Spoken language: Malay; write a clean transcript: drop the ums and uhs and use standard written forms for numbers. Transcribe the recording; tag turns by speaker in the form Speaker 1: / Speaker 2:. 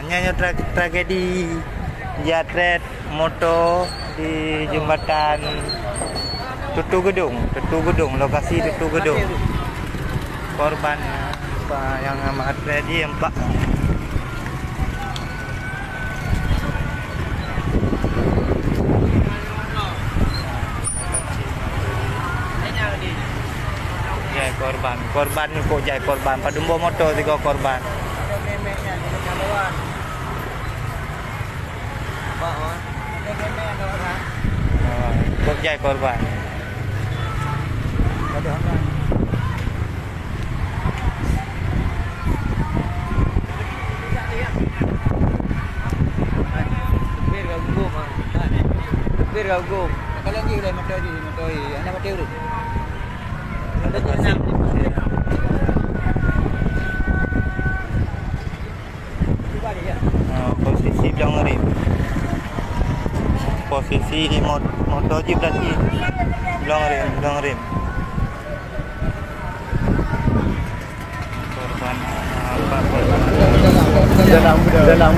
Speaker 1: Nyanya tragedi jatret motor di jembatan Tutu Gedung, lokasi Tutu Gedung. Korban yang amat tragedi empat. Jai korban kok jai korban padumbo motor tiga korban. Kok jai korban.
Speaker 2: Bir gabung. Kalian di udah motor anak motor dulu.
Speaker 1: Posisi belakang rem. Posisi motor jeep berarti belakang rem. Korban apa?
Speaker 2: Dalam.